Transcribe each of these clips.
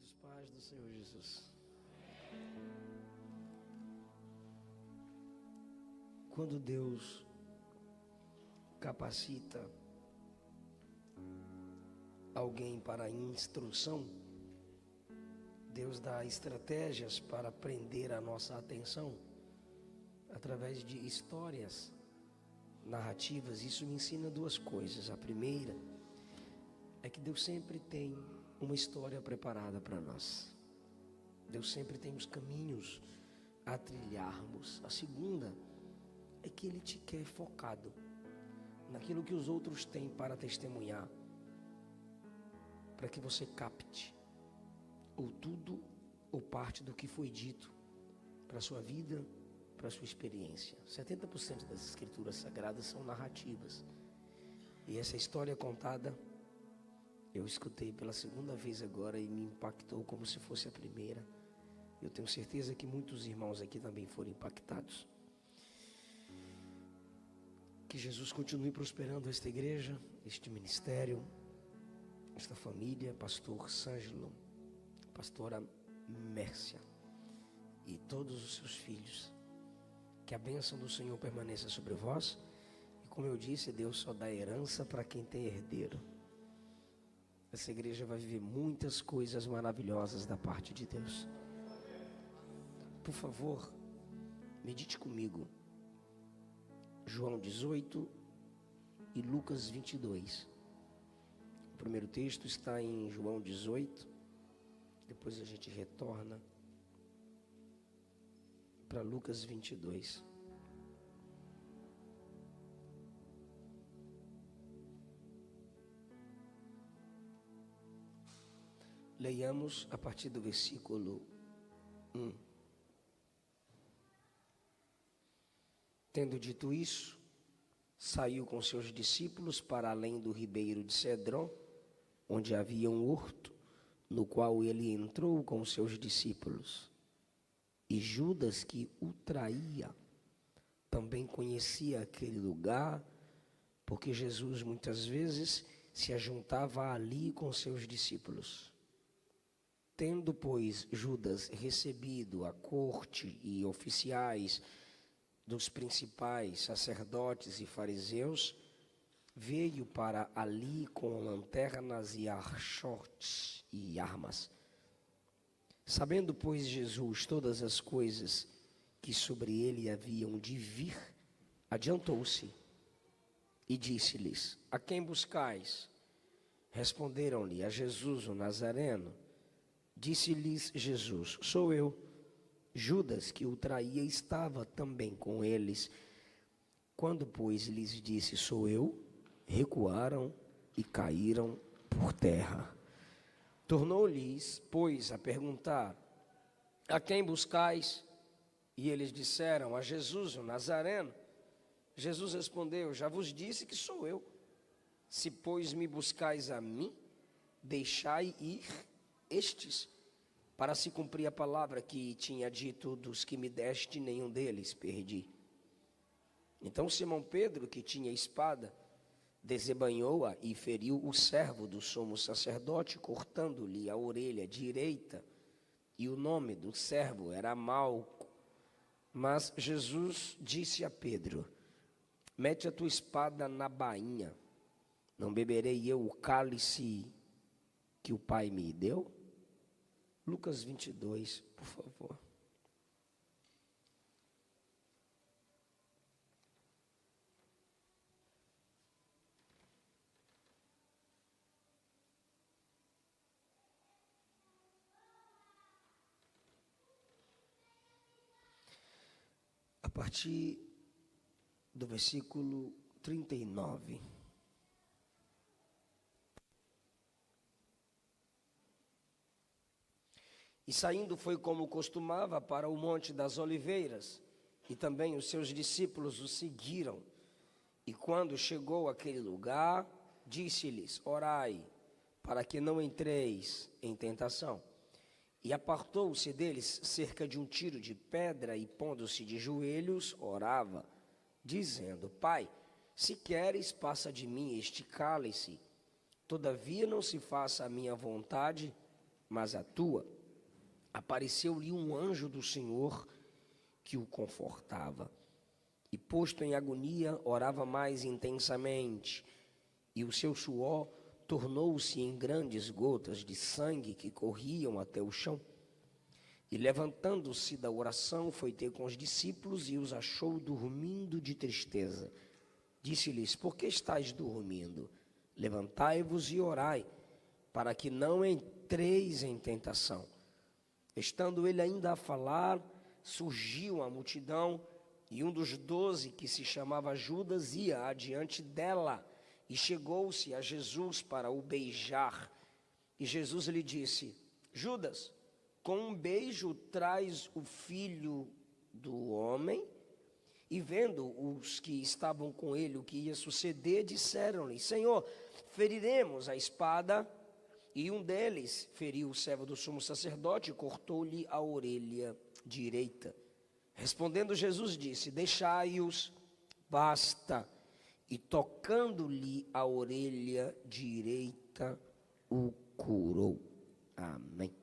Queridos, paz do Senhor Jesus. Quando Deus capacita alguém para a instrução, Deus dá estratégias para prender a nossa atenção através de histórias, narrativas. Isso me ensina duas coisas. A primeira é que Deus sempre tem uma história preparada para nós. Deus sempre tem os caminhos a trilharmos. A segunda é que Ele te quer focado naquilo que os outros têm para testemunhar, para que você capte ou tudo ou parte do que foi dito para a sua vida, para a sua experiência. 70% das escrituras sagradas são narrativas. E essa história contada eu escutei pela segunda vez agora e me impactou como se fosse a primeira. Eu tenho certeza que muitos irmãos aqui também foram impactados. Que Jesus continue prosperando esta igreja, este ministério, esta família, pastor Sângelo, pastora Mércia e todos os seus filhos. Que a bênção do Senhor permaneça sobre vós. E como eu disse, Deus só dá herança para quem tem herdeiro. Essa igreja vai viver muitas coisas maravilhosas da parte de Deus. Por favor, medite comigo. João 18 e Lucas 22. O primeiro texto está em João 18. Depois a gente retorna para Lucas 22. Leiamos a partir do versículo 1. Tendo dito isso, saiu com seus discípulos para além do ribeiro de Cedron, onde havia um horto, no qual ele entrou com seus discípulos. E Judas, que o traía, também conhecia aquele lugar, porque Jesus muitas vezes se ajuntava ali com seus discípulos. Tendo, pois, Judas recebido a corte e oficiais dos principais sacerdotes e fariseus, veio para ali com lanternas e archotes e armas. Sabendo, pois, Jesus todas as coisas que sobre ele haviam de vir, adiantou-se e disse-lhes: A quem buscais? Responderam-lhe: A Jesus o Nazareno. Disse-lhes Jesus: Sou eu. Judas, que o traía, estava também com eles. Quando, pois, lhes disse: Sou eu, recuaram e caíram por terra. Tornou-lhes, pois, a perguntar: A quem buscais? E eles disseram: A Jesus o Nazareno. Jesus respondeu: Já vos disse que sou eu. Se, pois, me buscais a mim, deixai ir estes, para se cumprir a palavra que tinha dito: dos que me deste, nenhum deles perdi. Então Simão Pedro, que tinha espada, desembainhou-a e feriu o servo do sumo sacerdote, cortando-lhe a orelha direita, e o nome do servo era Malco. Mas Jesus disse a Pedro: Mete a tua espada na bainha. Não beberei eu o cálice que o Pai me deu? Lucas 22, por favor. A partir do versículo 39. E saindo foi como costumava para o Monte das Oliveiras, e também os seus discípulos o seguiram. E quando chegou àquele lugar, disse-lhes: Orai, para que não entreis em tentação. E apartou-se deles cerca de um tiro de pedra, e pondo-se de joelhos, orava, dizendo: Pai, se queres, passa de mim este cálice. Todavia não se faça a minha vontade, mas a tua. Apareceu-lhe um anjo do Senhor que o confortava. E posto em agonia, orava mais intensamente, e o seu suor tornou-se em grandes gotas de sangue que corriam até o chão. E levantando-se da oração, foi ter com os discípulos e os achou dormindo de tristeza. Disse-lhes: por que estáis dormindo? Levantai-vos e orai, para que não entreis em tentação. Estando ele ainda a falar, surgiu a multidão, e um dos 12, que se chamava Judas, ia adiante dela, e chegou-se a Jesus para o beijar. E Jesus lhe disse: Judas, com um beijo traz o filho do homem? E vendo os que estavam com ele o que ia suceder, disseram-lhe: Senhor, feriremos a espada. E um deles feriu o servo do sumo sacerdote e cortou-lhe a orelha direita. Respondendo Jesus disse: deixai-os, basta. E tocando-lhe a orelha direita, o curou. Amém.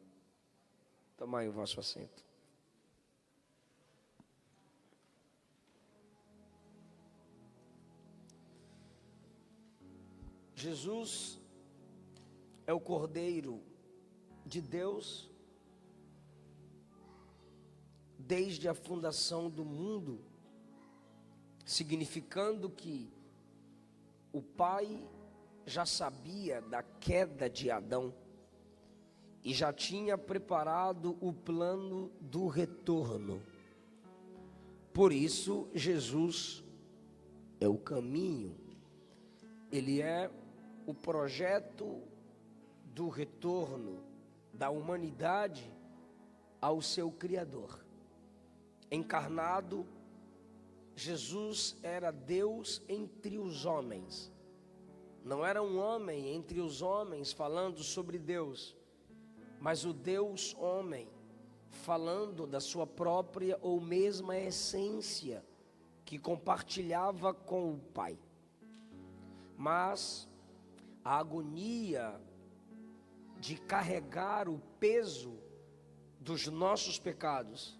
Tomai o vosso assento. Jesus é o Cordeiro de Deus desde a fundação do mundo, significando que o Pai já sabia da queda de Adão e já tinha preparado o plano do retorno. Por isso, Jesus é o caminho, ele é o projeto do retorno da humanidade ao seu Criador. Encarnado, Jesus era Deus entre os homens. Não era um homem entre os homens falando sobre Deus, mas o Deus homem falando da sua própria ou mesma essência que compartilhava com o Pai. Mas a agonia de carregar o peso dos nossos pecados,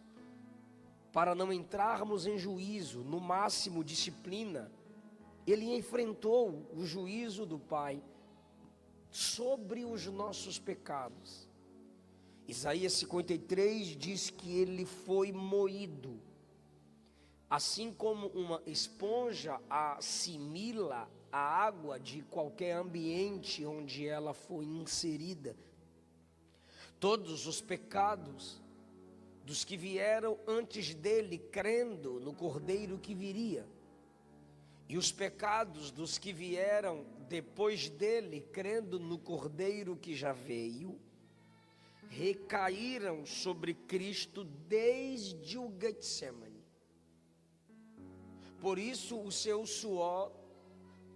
para não entrarmos em juízo, no máximo disciplina, ele enfrentou o juízo do Pai sobre os nossos pecados. Isaías 53 diz que ele foi moído, assim como uma esponja assimila a água de qualquer ambiente onde ela foi inserida. Todos os pecados dos que vieram antes dele, crendo no Cordeiro que viria, e os pecados dos que vieram depois dele, crendo no Cordeiro que já veio, recaíram sobre Cristo desde o Getsemane. Por isso o seu suor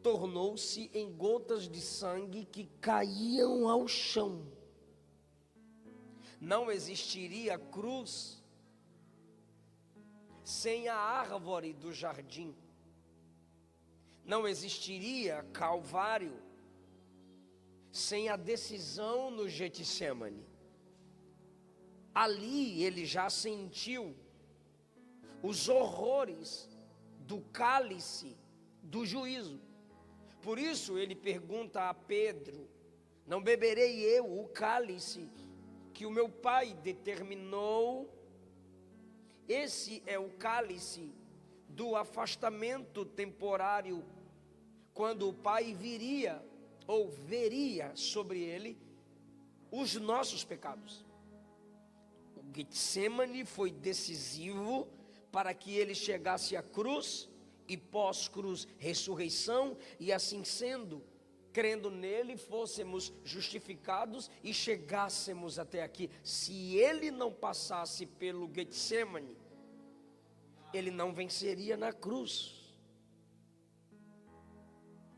tornou-se em gotas de sangue que caíam ao chão. Não existiria cruz sem a árvore do jardim. Não existiria Calvário sem a decisão no Getsemane. Ali ele já sentiu os horrores do cálice do juízo. Por isso ele pergunta a Pedro: não beberei eu o cálice que o meu Pai determinou? Esse é o cálice do afastamento temporário, quando o Pai viria ou veria sobre ele os nossos pecados. O Getsemane foi decisivo para que ele chegasse à cruz e pós-cruz ressurreição, e assim sendo, crendo nele, fôssemos justificados e chegássemos até aqui. Se ele não passasse pelo Getsemane, ele não venceria na cruz.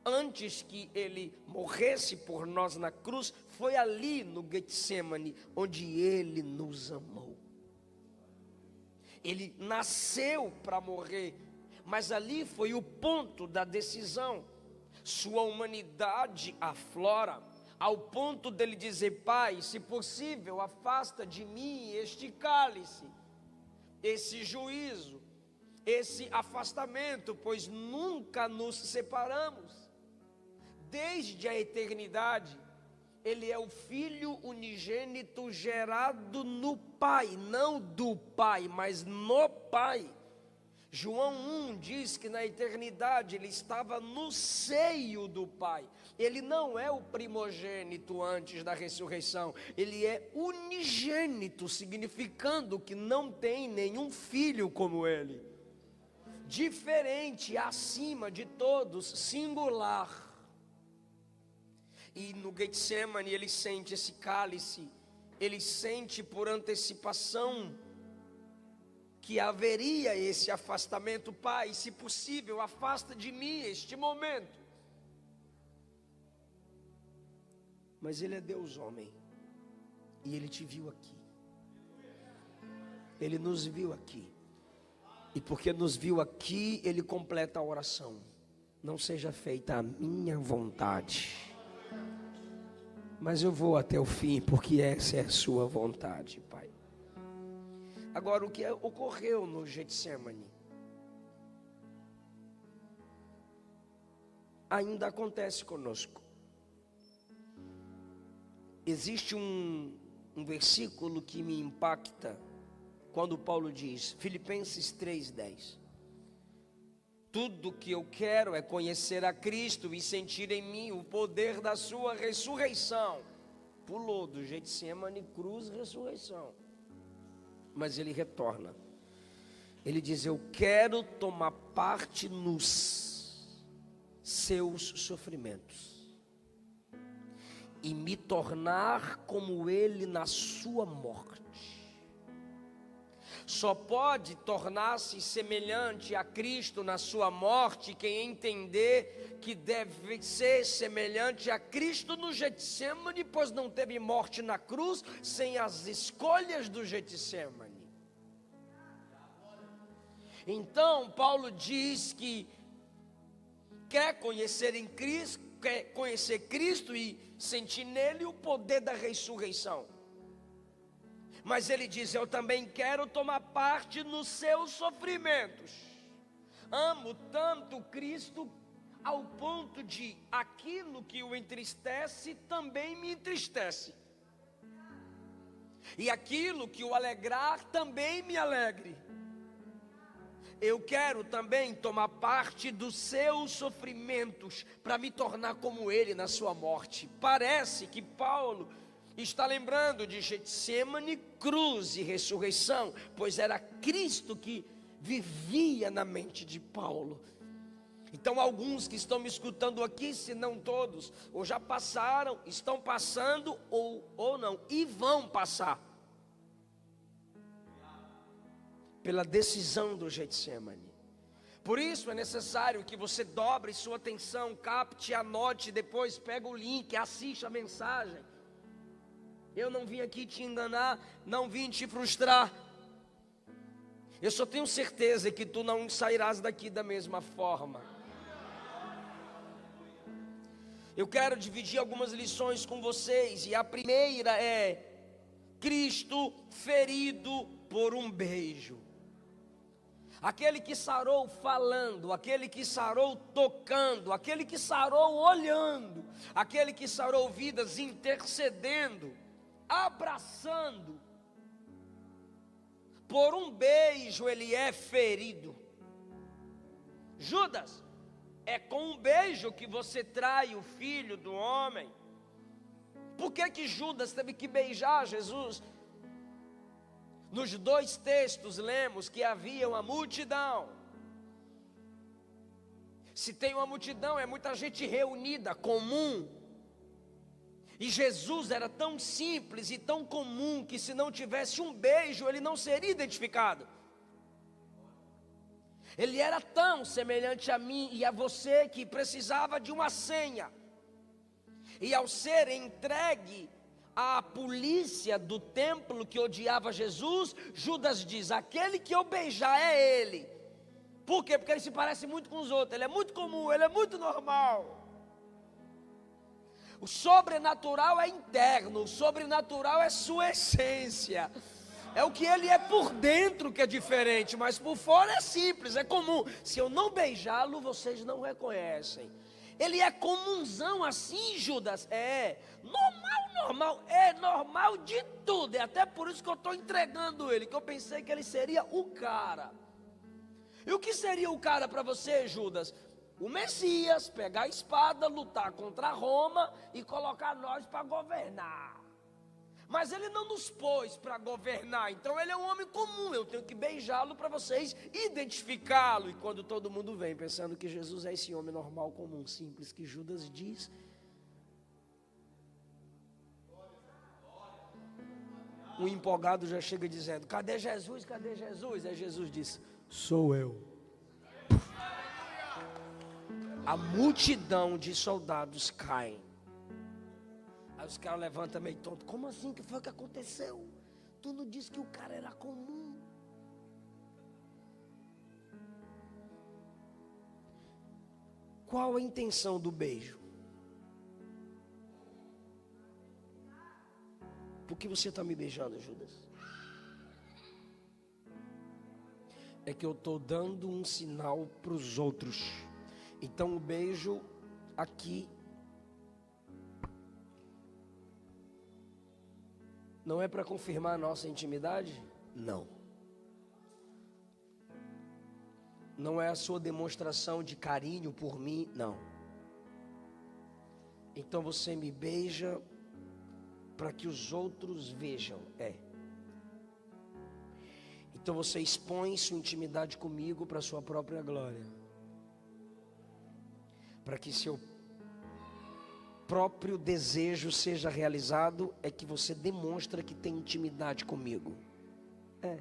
Antes que ele morresse por nós na cruz, foi ali no Getsemane onde ele nos amou. Ele nasceu para morrer, mas ali foi o ponto da decisão. Sua humanidade aflora, ao ponto dele dizer: Pai, se possível, afasta de mim este cálice, esse juízo, esse afastamento, pois nunca nos separamos. Desde a eternidade, Ele é o Filho unigênito gerado no Pai, não do Pai, mas no Pai. João 1 diz que na eternidade Ele estava no seio do Pai. Ele não é o primogênito antes da ressurreição, Ele é unigênito, significando que não tem nenhum filho como Ele. Diferente, acima de todos, singular. E no Getsemane ele sente esse cálice, ele sente por antecipação que haveria esse afastamento. Pai, se possível, afasta de mim este momento. Mas Ele é Deus homem, e Ele te viu aqui, Ele nos viu aqui, e porque nos viu aqui, Ele completa a oração: não seja feita a minha vontade, mas eu vou até o fim, porque essa é a sua vontade, Pai. Agora, o que ocorreu no Getsemane ainda acontece conosco. Existe um versículo que me impacta, quando Paulo diz, Filipenses 3:10: tudo que eu quero é conhecer a Cristo e sentir em mim o poder da sua ressurreição. Pulou do Getsemane, cruz, ressurreição. Mas ele retorna. Ele diz: eu quero tomar parte nos seus sofrimentos e me tornar como ele na sua morte. Só pode tornar-se semelhante a Cristo na sua morte quem entender que deve ser semelhante a Cristo no Getsemane, pois não teve morte na cruz sem as escolhas do Getsemane. Então Paulo diz que quer conhecer em Cristo, quer conhecer Cristo e sentir nele o poder da ressurreição. Mas ele diz: eu também quero tomar parte nos seus sofrimentos. Amo tanto Cristo ao ponto de aquilo que o entristece também me entristece, e aquilo que o alegrar também me alegre. Eu quero também tomar parte dos seus sofrimentos para me tornar como ele na sua morte. Parece que Paulo está lembrando de Getsemane, cruz e ressurreição, pois era Cristo que vivia na mente de Paulo. Então alguns que estão me escutando aqui, se não todos, ou já passaram, estão passando ou não, e vão passar pela decisão do Getsemane. Por isso é necessário que você dobre sua atenção, capte, anote, depois pega o link, assista a mensagem. Eu não vim aqui te enganar, não vim te frustrar. Eu só tenho certeza que tu não sairás daqui da mesma forma. Eu quero dividir algumas lições com vocês, e a primeira é: Cristo ferido por um beijo. Aquele que sarou falando, aquele que sarou tocando, aquele que sarou olhando, aquele que sarou vidas intercedendo, abraçando, por um beijo ele é ferido. Judas, é com um beijo que você trai o filho do homem. Por que Judas teve que beijar Jesus? Nos dois textos lemos que havia uma multidão. Se tem uma multidão, é muita gente reunida, comum. E Jesus era tão simples e tão comum que se não tivesse um beijo, ele não seria identificado. Ele era tão semelhante a mim e a você que precisava de uma senha. E ao ser entregue à polícia do templo que odiava Jesus, Judas diz: aquele que eu beijar é ele. Por quê? Porque ele se parece muito com os outros, ele é muito comum, ele é muito normal. O sobrenatural é interno, o sobrenatural é sua essência. É o que ele é por dentro que é diferente, mas por fora é simples, é comum. Se eu não beijá-lo, vocês não reconhecem. Ele é comunzão assim, Judas? É normal, é normal de tudo. É até por isso que eu estou entregando ele, que eu pensei que ele seria o cara. E o que seria o cara para você, Judas? O Messias, pegar a espada, lutar contra Roma e colocar nós para governar. Mas ele não nos pôs para governar, então ele é um homem comum. Eu tenho que beijá-lo para vocês identificá-lo. E quando todo mundo vem pensando que Jesus é esse homem normal, comum, simples, que Judas diz, o empolgado já chega dizendo: cadê Jesus? Cadê Jesus? Aí Jesus diz: sou eu. A multidão de soldados caem. Aí os caras levantam meio tonto. Como assim? O que foi que aconteceu? Tu não disse que o cara era comum? Qual a intenção do beijo? Por que você está me beijando, Judas? É que eu estou dando um sinal para os outros. Então o beijo aqui não é para confirmar a nossa intimidade? Não. Não é a sua demonstração de carinho por mim? Não. Então você me beija para que os outros vejam? É. Então você expõe sua intimidade comigo para a sua própria glória. Para que seu próprio desejo seja realizado, é que você demonstra que tem intimidade comigo. É.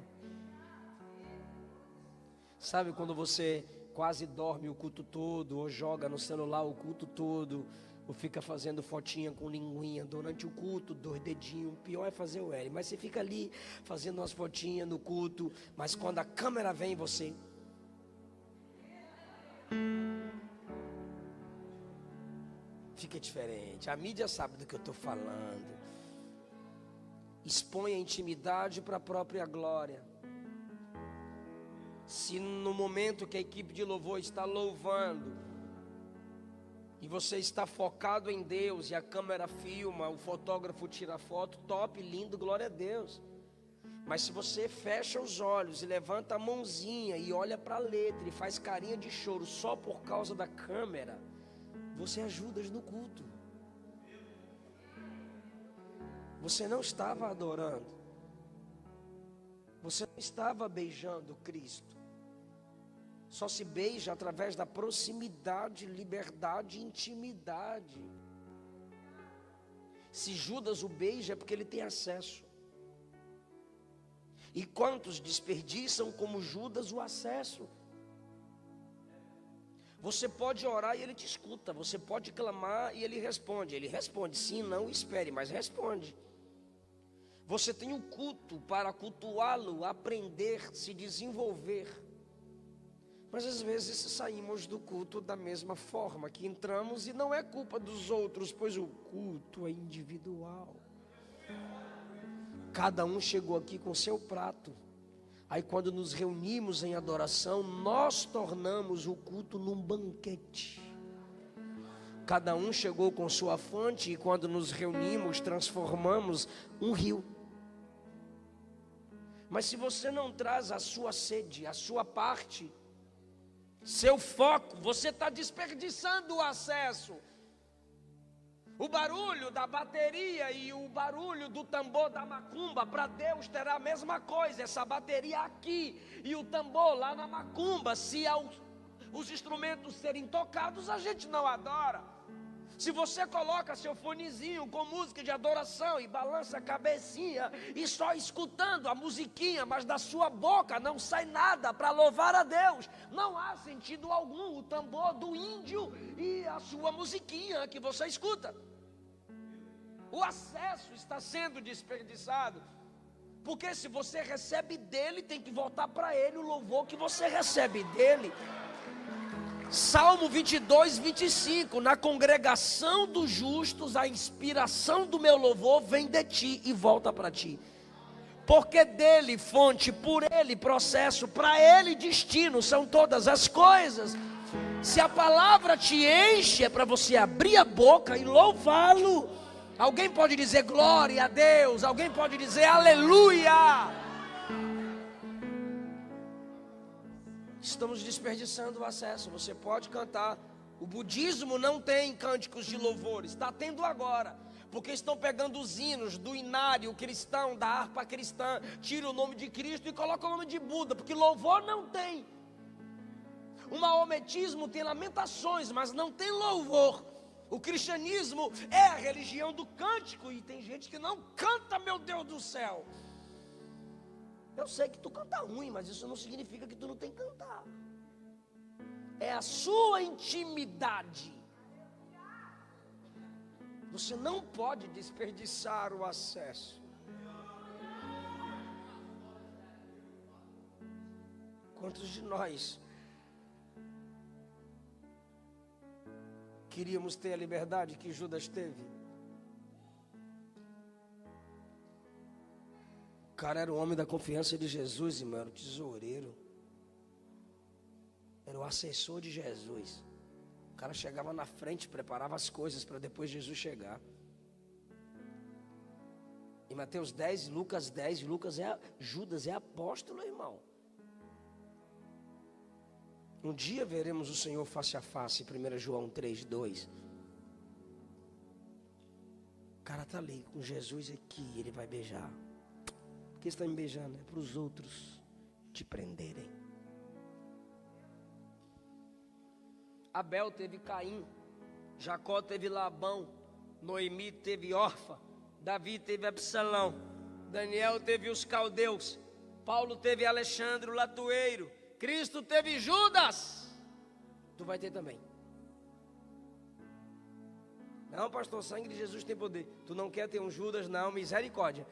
Sabe quando você quase dorme o culto todo, ou joga no celular o culto todo, ou fica fazendo fotinha com linguinha durante o culto, 2 dedinhos, o pior é fazer o L, mas você fica ali fazendo umas fotinhas no culto, mas quando a câmera vem, você... fica diferente. A mídia sabe do que eu estou falando. Expõe a intimidade para a própria glória. Se no momento que a equipe de louvor está louvando e você está focado em Deus e a câmera filma, o fotógrafo tira foto, top, lindo, glória a Deus. Mas se você fecha os olhos e levanta a mãozinha e olha para a letra e faz carinha de choro só por causa da câmera, você é Judas no culto. Você não estava adorando. Você não estava beijando Cristo. Só se beija através da proximidade, liberdade e intimidade. Se Judas o beija é porque ele tem acesso. E quantos desperdiçam como Judas o acesso? Você pode orar e ele te escuta. Você pode clamar e ele responde. Ele responde, sim, não, espere, mas responde. Você tem um culto para cultuá-lo, aprender, se desenvolver. Mas às vezes saímos do culto da mesma forma que entramos, e não é culpa dos outros, pois o culto é individual. Cada um chegou aqui com seu prato. Aí quando nos reunimos em adoração, nós tornamos o culto num banquete. Cada um chegou com sua fonte, e quando nos reunimos, transformamos um rio. Mas se você não traz a sua sede, a sua parte, seu foco, você está desperdiçando o acesso. O barulho da bateria e o barulho do tambor da macumba, para Deus terá a mesma coisa. Essa bateria aqui e o tambor lá na macumba, se os instrumentos serem tocados, a gente não adora. Se você coloca seu fonezinho com música de adoração e balança a cabecinha e só escutando a musiquinha, mas da sua boca não sai nada para louvar a Deus, não há sentido algum o tambor do índio e a sua musiquinha que você escuta. O acesso está sendo desperdiçado, porque se você recebe dele, tem que voltar para ele o louvor que você recebe dele. Salmo 22, 25. Na congregação dos justos, a inspiração do meu louvor vem de ti e volta para ti. Porque dele fonte, por ele processo, para ele destino são todas as coisas. Se a palavra te enche, é para você abrir a boca e louvá-lo. Alguém pode dizer glória a Deus, alguém pode dizer aleluia. Estamos desperdiçando o acesso. Você pode cantar. O budismo não tem cânticos de louvor, está tendo agora, porque estão pegando os hinos do inário cristão, da harpa cristã, tira o nome de Cristo e coloca o nome de Buda, porque louvor não tem. O maometismo tem lamentações, mas não tem louvor. O cristianismo é a religião do cântico, e tem gente que não canta, meu Deus do céu. Eu sei que tu canta ruim, mas isso não significa que tu não tem que cantar. É a sua intimidade. Você não pode desperdiçar o acesso. Quantos de nós queríamos ter a liberdade que Judas teve? O cara era o homem da confiança de Jesus, irmão, era o tesoureiro. Era o assessor de Jesus. O cara chegava na frente, preparava as coisas para depois Jesus chegar. Em Mateus 10, Lucas 10, Judas é apóstolo, irmão. Um dia veremos o Senhor face a face, 1 João 3, 2. O cara está ali com Jesus aqui, ele vai beijar. Por que está me beijando? É para os outros te prenderem. Abel teve Caim, Jacó teve Labão, Noemi teve Orfa, Davi teve Absalão, Daniel teve os caldeus, Paulo teve Alexandre o latoeiro, Cristo teve Judas. Tu vai ter também. Não, pastor, o sangue de Jesus tem poder. Tu não quer ter um Judas? Não, misericórdia.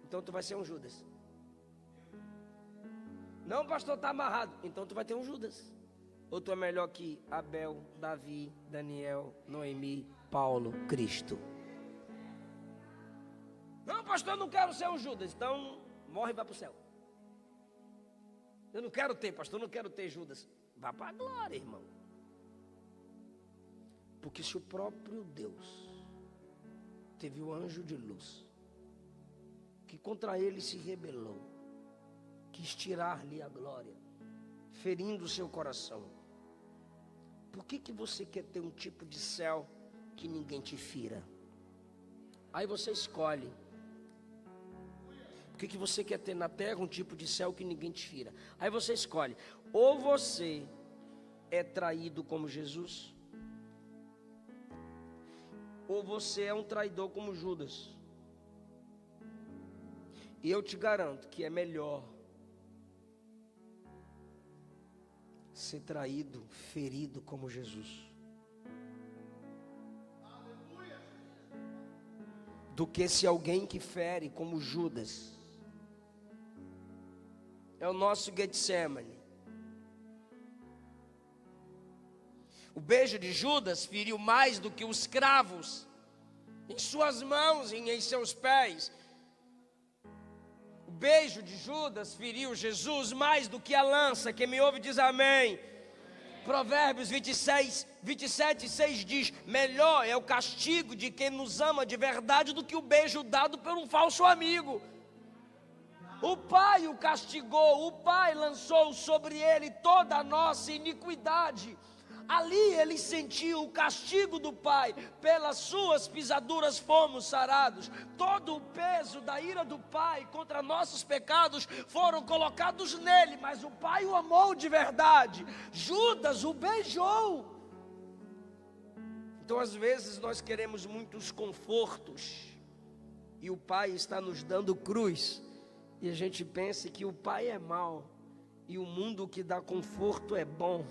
Então tu vai ser um Judas. Não, pastor, está amarrado. Então tu vai ter um Judas. Ou tu é melhor que Abel, Davi, Daniel, Noemi, Paulo, Cristo? Não, pastor, eu não quero ser um Judas. Então morre e vai para o céu. Eu não quero ter, pastor, eu não quero ter Judas. Vá para a glória, irmão. Porque se o próprio Deus teve o anjo de luz, que contra ele se rebelou, quis tirar-lhe a glória, ferindo o seu coração, por que você quer ter um tipo de céu que ninguém te fira? Aí você escolhe. Por que você quer ter na terra um tipo de céu que ninguém te fira? Aí você escolhe. Ou você é traído como Jesus, ou você é um traidor como Judas. E eu te garanto que é melhor ser traído, ferido como Jesus, do que se alguém que fere como Judas. É o nosso Getsemane. O beijo de Judas feriu mais do que os cravos em suas mãos e em seus pés. O beijo de Judas feriu Jesus mais do que a lança. Quem me ouve diz amém. Provérbios 27, 6 diz: melhor é o castigo de quem nos ama de verdade do que o beijo dado por um falso amigo. O Pai o castigou, o Pai lançou sobre ele toda a nossa iniquidade. Ali ele sentiu o castigo do Pai, pelas suas pisaduras fomos sarados. Todo o peso da ira do Pai contra nossos pecados foram colocados nele, mas o Pai o amou de verdade. Judas o beijou. Então às vezes nós queremos muitos confortos, e o Pai está nos dando cruz, e a gente pensa que o Pai é mau, e o mundo que dá conforto é bom.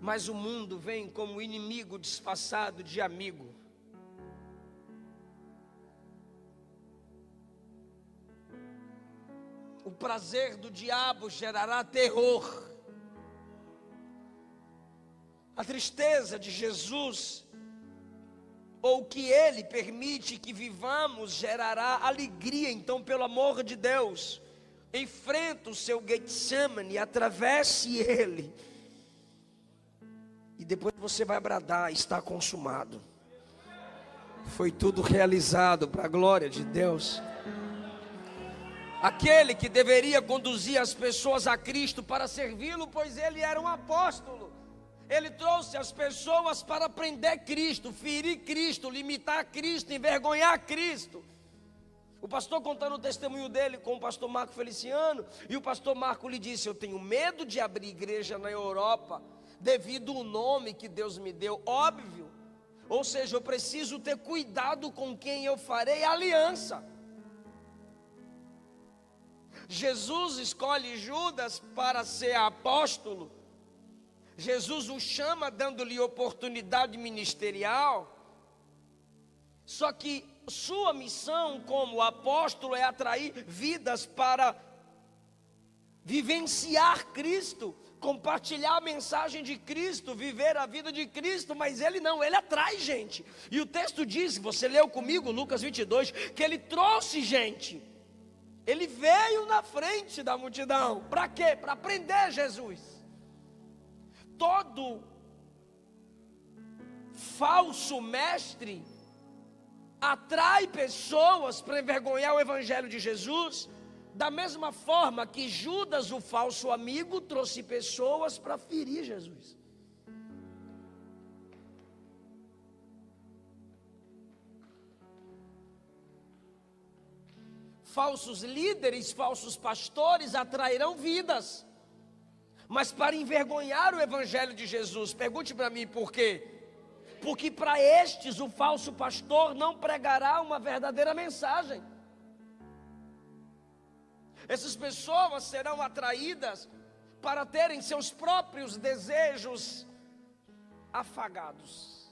Mas o mundo vem como inimigo disfarçado de amigo. O prazer do diabo gerará terror. A tristeza de Jesus, ou o que Ele permite que vivamos, gerará alegria. Então, pelo amor de Deus, enfrenta o seu Getsemane, atravesse ele, e depois você vai bradar: está consumado. Foi tudo realizado para a glória de Deus. Aquele que deveria conduzir as pessoas a Cristo para servi-lo, pois ele era um apóstolo. Ele trouxe as pessoas para prender Cristo, ferir Cristo, limitar Cristo, envergonhar Cristo. O pastor contando o testemunho dele com o pastor Marco Feliciano, e o pastor Marco lhe disse: eu tenho medo de abrir igreja na Europa, devido ao nome que Deus me deu, óbvio. Ou seja, eu preciso ter cuidado com quem eu farei aliança. Jesus escolhe Judas para ser apóstolo. Jesus o chama dando-lhe oportunidade ministerial. Só que sua missão como apóstolo é atrair vidas para vivenciar Cristo, compartilhar a mensagem de Cristo, viver a vida de Cristo. Mas ele não, ele atrai gente. E o texto diz, você leu comigo, Lucas 22, que ele trouxe gente. Ele veio na frente da multidão. Para quê? Para prender Jesus. Todo falso mestre atrai pessoas para envergonhar o evangelho de Jesus, da mesma forma que Judas, o falso amigo, trouxe pessoas para ferir Jesus. Falsos líderes, falsos pastores atrairão vidas, mas para envergonhar o evangelho de Jesus. Pergunte para mim por quê? Porque para estes o falso pastor não pregará uma verdadeira mensagem. Essas pessoas serão atraídas para terem seus próprios desejos afagados.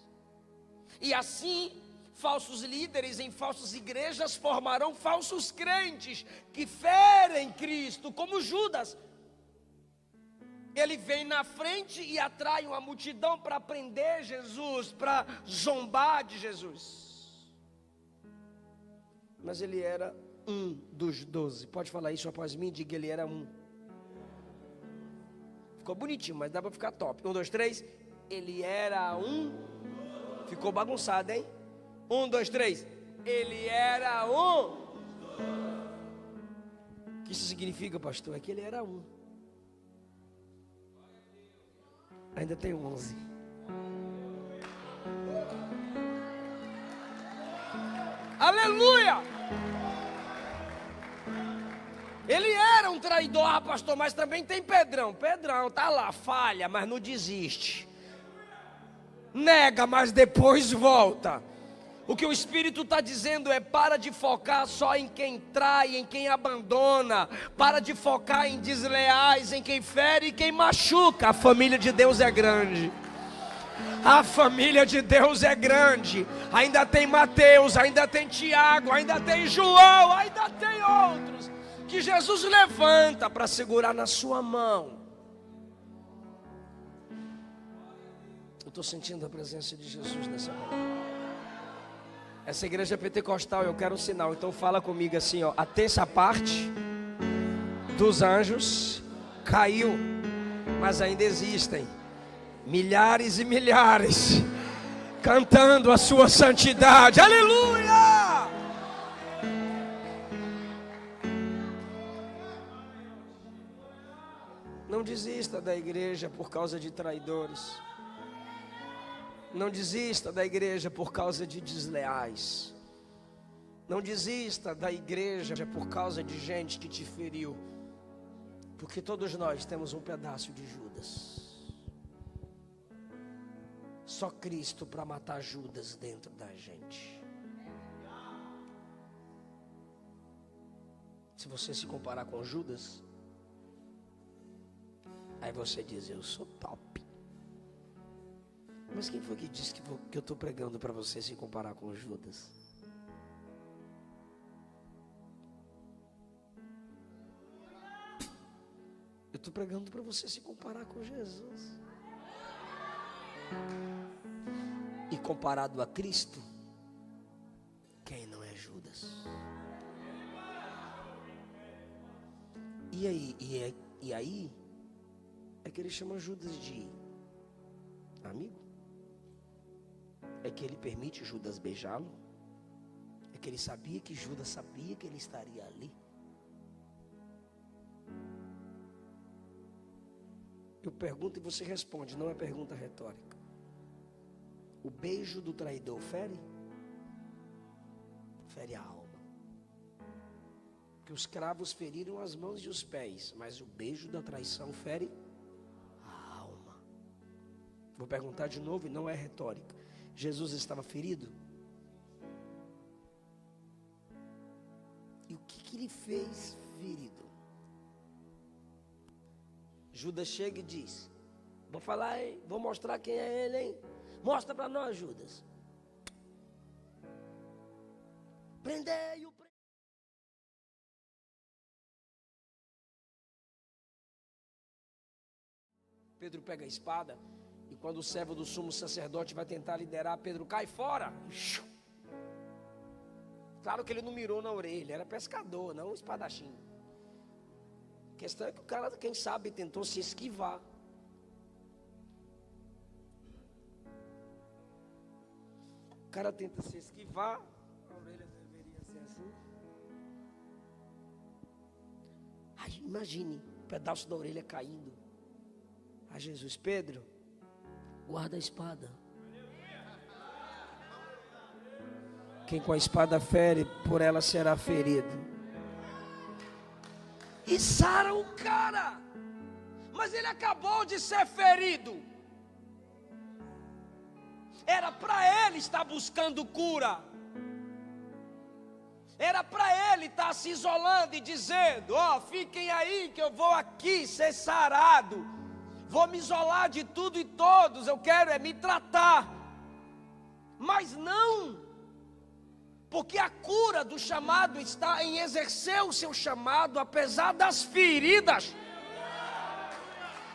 E assim, falsos líderes em falsas igrejas formarão falsos crentes que ferem Cristo, como Judas. Ele vem na frente e atrai uma multidão para prender Jesus, para zombar de Jesus. Mas ele era um dos 12. Pode falar isso após mim? Diga: ele era um. Ficou bonitinho, mas dá para ficar top. 1, 2, 3. Ele era um. Ficou bagunçado, hein? 1, 2, 3. Ele era um. O que isso significa, pastor? É que ele era um. Ainda tem 11. Aleluia! Ele era um traidor, pastor, mas também tem Pedrão. Pedrão tá lá, falha, mas não desiste. Nega, mas depois volta. O que o Espírito está dizendo é: para de focar só em quem trai, em quem abandona. Para de focar em desleais, em quem fere e quem machuca. A família de Deus é grande. A família de Deus é grande. Ainda tem Mateus, ainda tem Tiago, ainda tem João, ainda tem outros que Jesus levanta para segurar na sua mão. Eu estou sentindo a presença de Jesus nessa manhã. Essa igreja é pentecostal, eu quero um sinal. Então fala comigo assim, ó: a terça parte dos anjos caiu, mas ainda existem milhares e milhares cantando a sua santidade. Aleluia! Não desista da igreja por causa de traidores. Não desista da igreja por causa de desleais. Não desista da igreja por causa de gente que te feriu. Porque todos nós temos um pedaço de Judas. Só Cristo para matar Judas dentro da gente. Se você se comparar com Judas, aí você diz: eu sou top. Mas quem foi que disse que eu estou pregando para você se comparar com Judas? Eu estou pregando para você se comparar com Jesus. E comparado a Cristo, quem não é Judas? E aí é que ele chama Judas de amigo? É que ele permite Judas beijá-lo? É que ele sabia que Judas sabia que ele estaria ali? Eu pergunto e você responde, não é pergunta retórica. O beijo do traidor fere? Fere a alma. Porque os cravos feriram as mãos e os pés, mas o beijo da traição fere a alma. Vou perguntar de novo e não é retórica. Jesus estava ferido? E o que ele fez ferido? Judas chega e diz: vou falar, hein? Vou mostrar quem é ele, hein? Mostra para nós, Judas. Prendei-o. Pedro pega a espada e quando o servo do sumo sacerdote vai tentar liderar, Pedro cai fora. Claro que ele não mirou na orelha, era pescador, não um espadachim. A questão é que o cara, quem sabe, tentou se esquivar. O cara tenta se esquivar, a orelha deveria ser assim. Ai, imagine, um pedaço da orelha caindo. A Jesus: Pedro, guarda a espada. Quem com a espada fere, por ela será ferido. E sara o cara. Mas ele acabou de ser ferido. Era para ele estar buscando cura. Era para ele estar se isolando e dizendo: ó, fiquem aí que eu vou aqui ser sarado. Vou me isolar de tudo e todos, eu quero é me tratar. Mas não, porque a cura do chamado está em exercer o seu chamado apesar das feridas.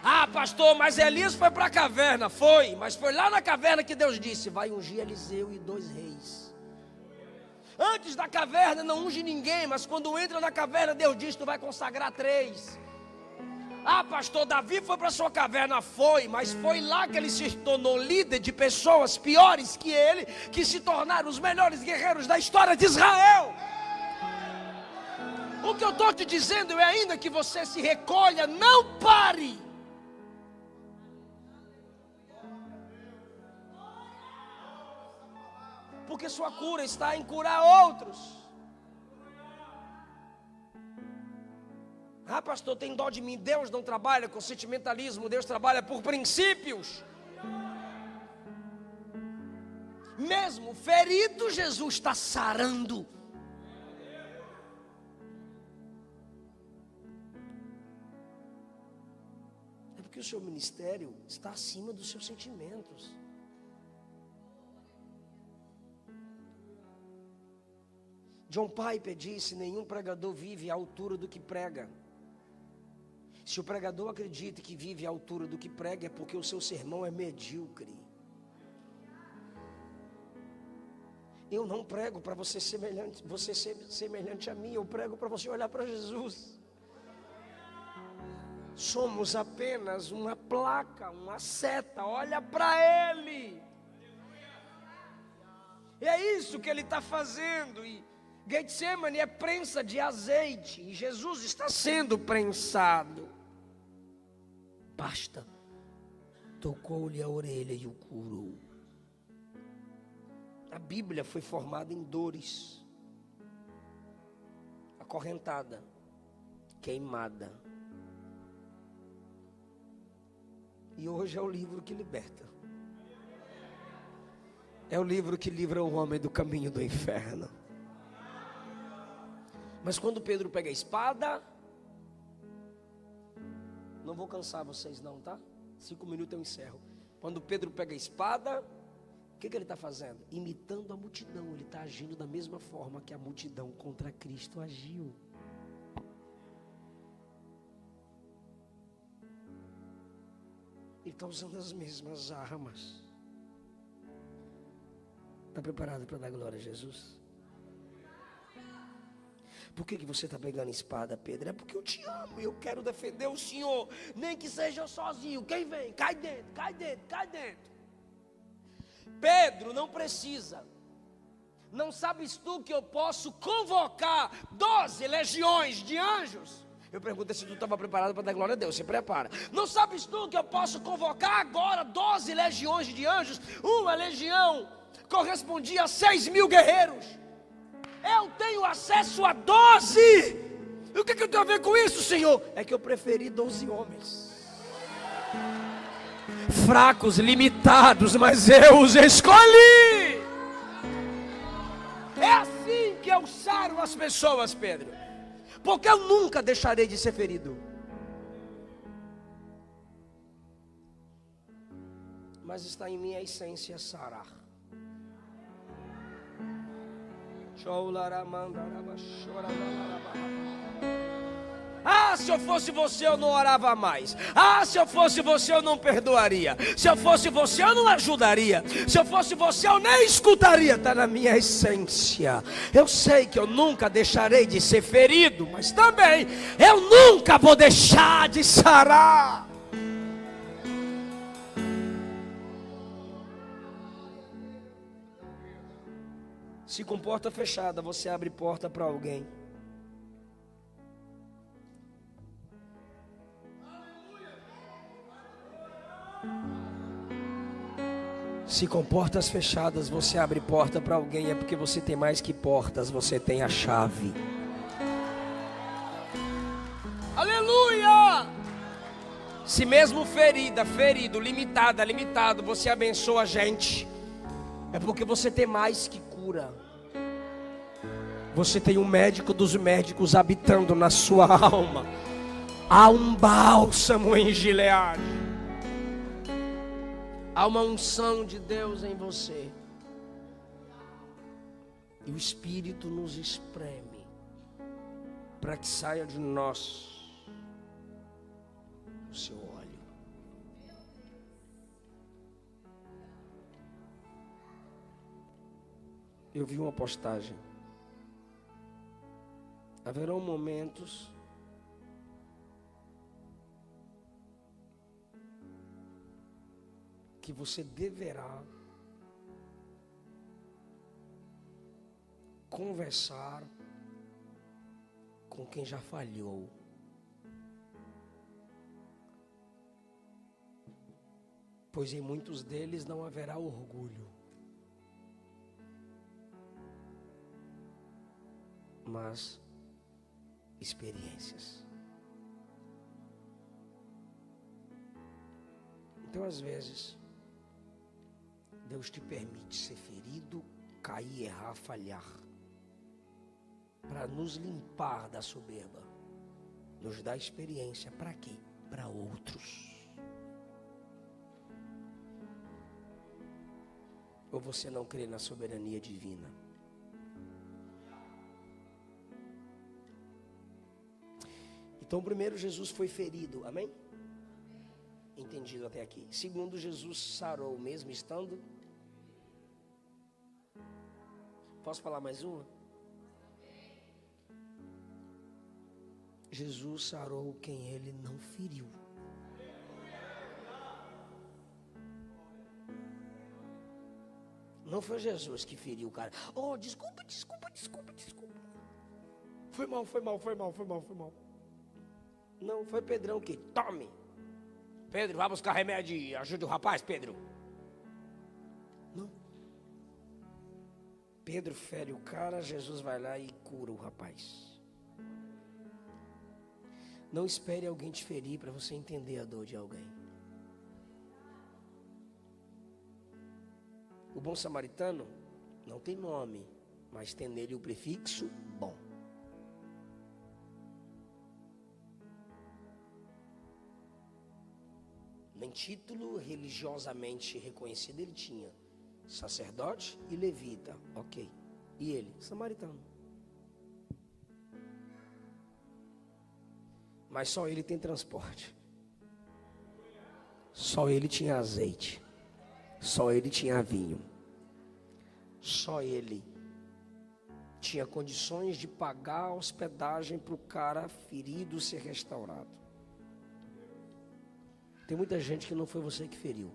Ah, pastor, mas Elias foi para a caverna. Foi, mas foi lá na caverna que Deus disse: vai ungir Eliseu e 2 reis. Antes da caverna não unge ninguém, mas quando entra na caverna Deus diz: tu vai consagrar 3. Ah, pastor, Davi foi para sua caverna. Foi, mas foi lá que ele se tornou líder de pessoas piores que ele, que se tornaram os melhores guerreiros da história de Israel. O que eu estou te dizendo é ainda que você se recolha, não pare. Porque sua cura está em curar outros. Ah, pastor, tem dó de mim. Deus não trabalha com sentimentalismo, Deus trabalha por princípios. Mesmo ferido, Jesus está sarando. É porque o seu ministério está acima dos seus sentimentos. John Piper disse: nenhum pregador vive à altura do que prega. Se o pregador acredita que vive à altura do que prega, é porque o seu sermão é medíocre. Eu não prego para você ser semelhante a mim, eu prego para você olhar para Jesus. Somos apenas uma placa, uma seta, olha para Ele. E é isso que Ele está fazendo. E Getsemane é prensa de azeite, e Jesus está sendo prensado. Basta, tocou-lhe a orelha e o curou. A Bíblia foi formada em dores, acorrentada, queimada. E hoje é o livro que liberta. É o livro que livra o homem do caminho do inferno. Mas quando Pedro pega a espada, não vou cansar vocês não, tá? 5 minutos eu encerro. Quando Pedro pega a espada, o que ele está fazendo? Imitando a multidão. Ele está agindo da mesma forma que a multidão contra Cristo agiu. Ele está usando as mesmas armas. Está preparado para dar glória a Jesus? Por que você está pegando espada, Pedro? É porque eu te amo, eu quero defender o Senhor, nem que seja eu sozinho. Quem vem? Cai dentro, cai dentro, cai dentro. Pedro não precisa. Não sabes tu que eu posso convocar 12 legiões de anjos? Eu pergunto se tu estava preparado para dar glória a Deus. Se prepara. Não sabes tu que eu posso convocar agora 12 legiões de anjos? Uma legião correspondia a 6.000 guerreiros. Eu tenho acesso a 12. E o que eu tenho a ver com isso, Senhor? É que eu preferi 12 homens. Fracos, limitados, mas eu os escolhi. É assim que eu saro as pessoas, Pedro. Porque eu nunca deixarei de ser ferido. Mas está em minha essência sarar. Ah, se eu fosse você eu não orava mais. Ah, se eu fosse você eu não perdoaria. Se eu fosse você eu não ajudaria. Se eu fosse você eu nem escutaria. Está na minha essência. Eu sei que eu nunca deixarei de ser ferido, mas também eu nunca vou deixar de sarar. Se com porta fechada você abre porta para alguém. Se com portas fechadas você abre porta para alguém, é porque você tem mais que portas, você tem a chave. Aleluia! Se mesmo ferido, limitado, você abençoa a gente, é porque você tem mais que cura. Você tem um médico dos médicos habitando na sua alma. Há um bálsamo em Gileade. Há uma unção de Deus em você. E o Espírito nos espreme para que saia de nós o seu óleo. Eu vi uma postagem. Haverão momentos que você deverá conversar com quem já falhou. Pois em muitos deles não haverá orgulho, mas experiências. Então, às vezes, Deus te permite ser ferido, cair, errar, falhar, para nos limpar da soberba, nos dar experiência. Para quê? Para outros. Ou você não crê na soberania divina? Então, primeiro, Jesus foi ferido, amém? Entendido até aqui. Segundo, Jesus sarou mesmo estando. Posso falar mais uma? Jesus sarou quem ele não feriu. Não foi Jesus que feriu o cara. Oh, desculpa. Foi mal. Não, foi Pedrão que tome. Pedro, vai buscar remédio e ajude o rapaz, Pedro. Não. Pedro fere o cara, Jesus vai lá e cura o rapaz. Não espere alguém te ferir para você entender a dor de alguém. O bom samaritano não tem nome, mas tem nele o prefixo bom. Nem título religiosamente reconhecido ele tinha. Sacerdote e levita, ok. E ele, samaritano. Mas só ele tem transporte. Só ele tinha azeite. Só ele tinha vinho. Só ele tinha condições de pagar a hospedagem para o cara ferido ser restaurado. Tem muita gente que não foi você que feriu.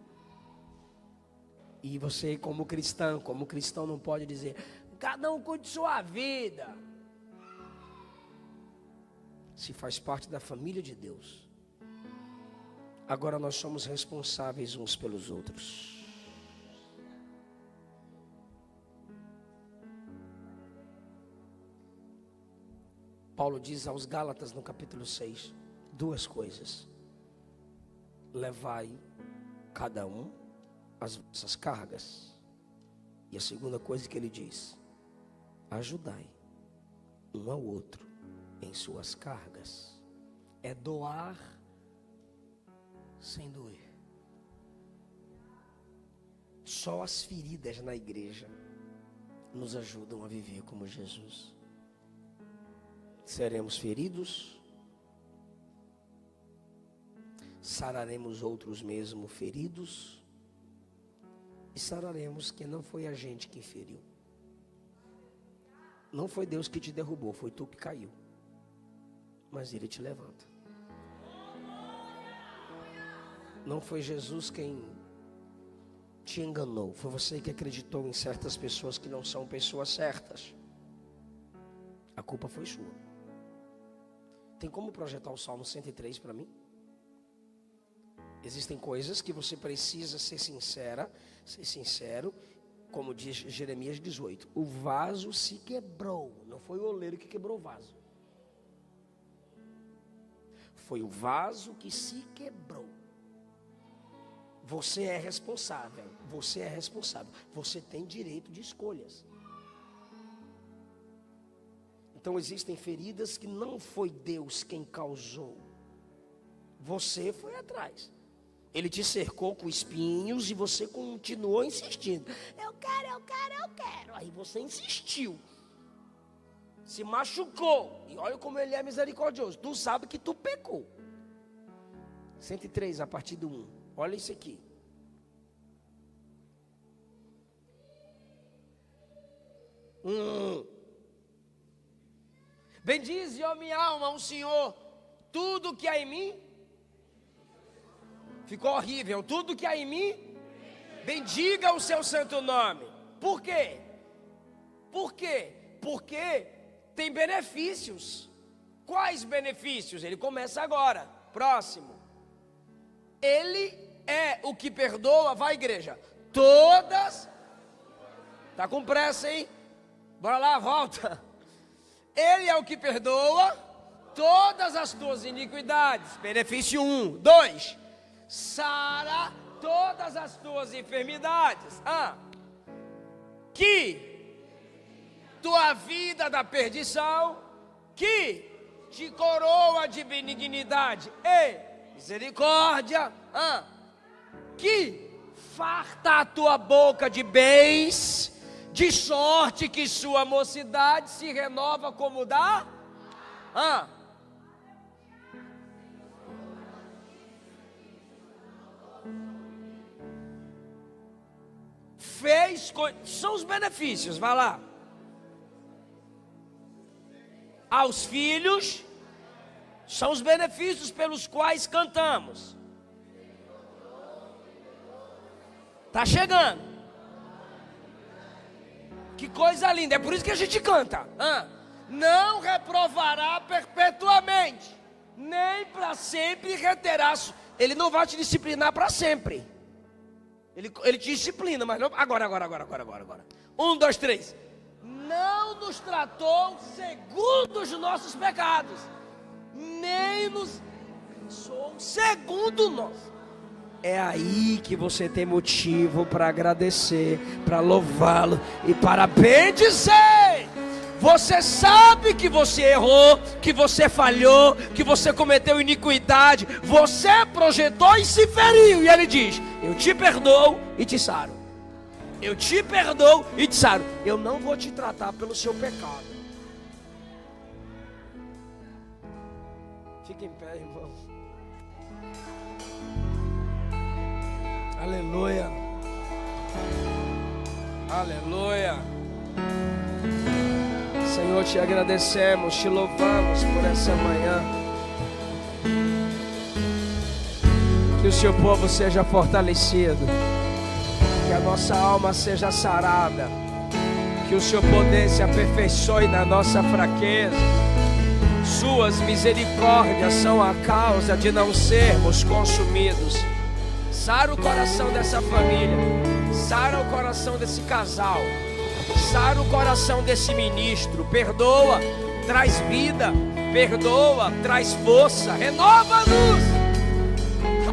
E você, como cristão não pode dizer, cada um cuide de sua vida. Se faz parte da família de Deus. Agora nós somos responsáveis uns pelos outros. Paulo diz aos Gálatas no capítulo 6, duas coisas. Levai cada um as vossas cargas. E a segunda coisa que ele diz, ajudai um ao outro em suas cargas. É doar sem doer. Só as feridas na igreja nos ajudam a viver como Jesus. Seremos feridos, sararemos outros mesmo feridos, e sararemos que não foi a gente que feriu. Não foi Deus que te derrubou, foi tu que caiu. Mas Ele te levanta. Não foi Jesus quem te enganou, foi você que acreditou em certas pessoas que não são pessoas certas. A culpa foi sua. Tem como projetar o Salmo 103 para mim? Existem coisas que você precisa ser sincero, como diz Jeremias 18. O vaso se quebrou, não foi o oleiro que quebrou o vaso. Foi o vaso que se quebrou. Você é responsável, você tem direito de escolhas. Então existem feridas que não foi Deus quem causou. Você foi atrás. Ele te cercou com espinhos e você continuou insistindo. Eu quero. Aí você insistiu. Se machucou. E olha como ele é misericordioso. Tu sabe que tu pecou. 103 a partir do 1. Olha isso aqui. Bendize, ó minha alma, o Senhor, tudo que há em mim. Ficou horrível. Tudo que há em mim, bendiga o seu santo nome. Por quê? Porque tem benefícios. Quais benefícios? Ele começa agora. Próximo. Ele é o que perdoa, vai igreja, todas. Tá com pressa, hein? Bora lá, volta. Ele é o que perdoa todas as tuas iniquidades. Benefício 1. 2. Sara todas as tuas enfermidades. Que tua vida da perdição, que te coroa de benignidade e misericórdia. Que farta a tua boca de bens, de sorte que sua mocidade se renova como da. São os benefícios, vai lá. Aos filhos, são os benefícios pelos quais cantamos. Tá chegando. Que coisa linda, é por isso que a gente canta. Não reprovará perpetuamente, nem para sempre reterá. Ele não vai te disciplinar para sempre. Ele te disciplina, mas não. Agora. 1, 2, 3. Não nos tratou segundo os nossos pecados, nem nos abençoou segundo nós. É aí que você tem motivo para agradecer, para louvá-lo e para bendizer. Você sabe que você errou, que você falhou, que você cometeu iniquidade, você projetou e se feriu. E ele diz: eu te perdoo e te saro. Eu te perdoo e te saro. Eu não vou te tratar pelo seu pecado. Fica em pé, irmão. Aleluia. Aleluia. Senhor, te agradecemos, te louvamos por essa manhã. Que o seu povo seja fortalecido, que a nossa alma seja sarada, que o seu poder se aperfeiçoe na nossa fraqueza. Suas misericórdias são a causa de não sermos consumidos. Sara o coração dessa família, sara o coração desse casal, sara o coração desse ministro. Perdoa, traz vida, perdoa, traz força, renova-nos,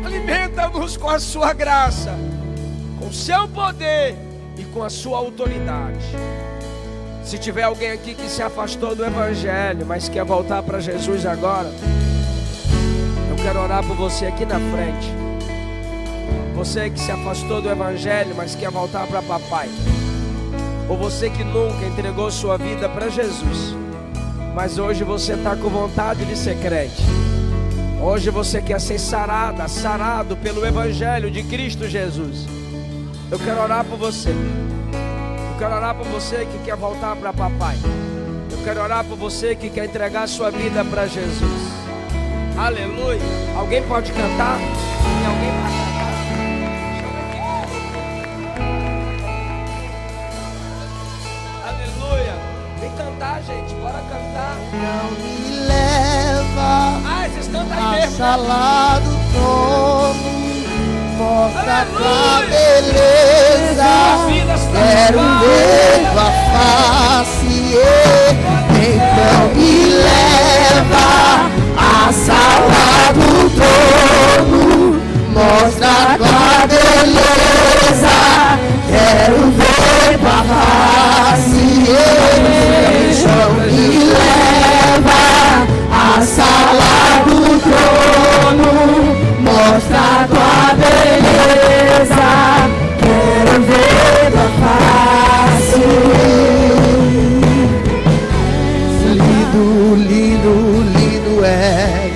alimenta-nos com a sua graça, com o seu poder e com a sua autoridade. Se tiver alguém aqui que se afastou do Evangelho, mas quer voltar para Jesus agora, eu quero orar por você aqui na frente. Você que se afastou do Evangelho, mas quer voltar para papai. Ou você que nunca entregou sua vida para Jesus, mas hoje você está com vontade de ser crente. Hoje você quer ser sarado pelo Evangelho de Cristo Jesus. Eu quero orar por você. Eu quero orar por você que quer voltar para papai. Eu quero orar por você que quer entregar sua vida para Jesus. Aleluia. Alguém pode cantar? Tem alguém para cantar? Aleluia. Vem cantar, gente. Bora cantar. Não me leva Vocês cantam aí a mesmo, né? sala do trono. Mostra a tua Aleluia. beleza. Suas vidas Quero ver tua face. Então me leva à sala do trono. Mostra a tua beleza. Quero ver tua face. Então me leva à sala do trono. Mostra a tua beleza, quero ver tua face. Lindo, lindo, lindo és.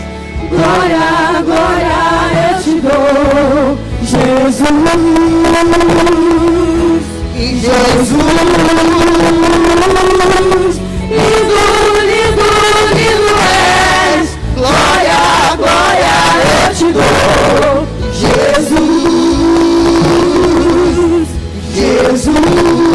Glória, glória eu te dou, Jesus. E Jesus, lindo, lindo, lindo és. Glória, glória eu te dou, Jesus, Jesus.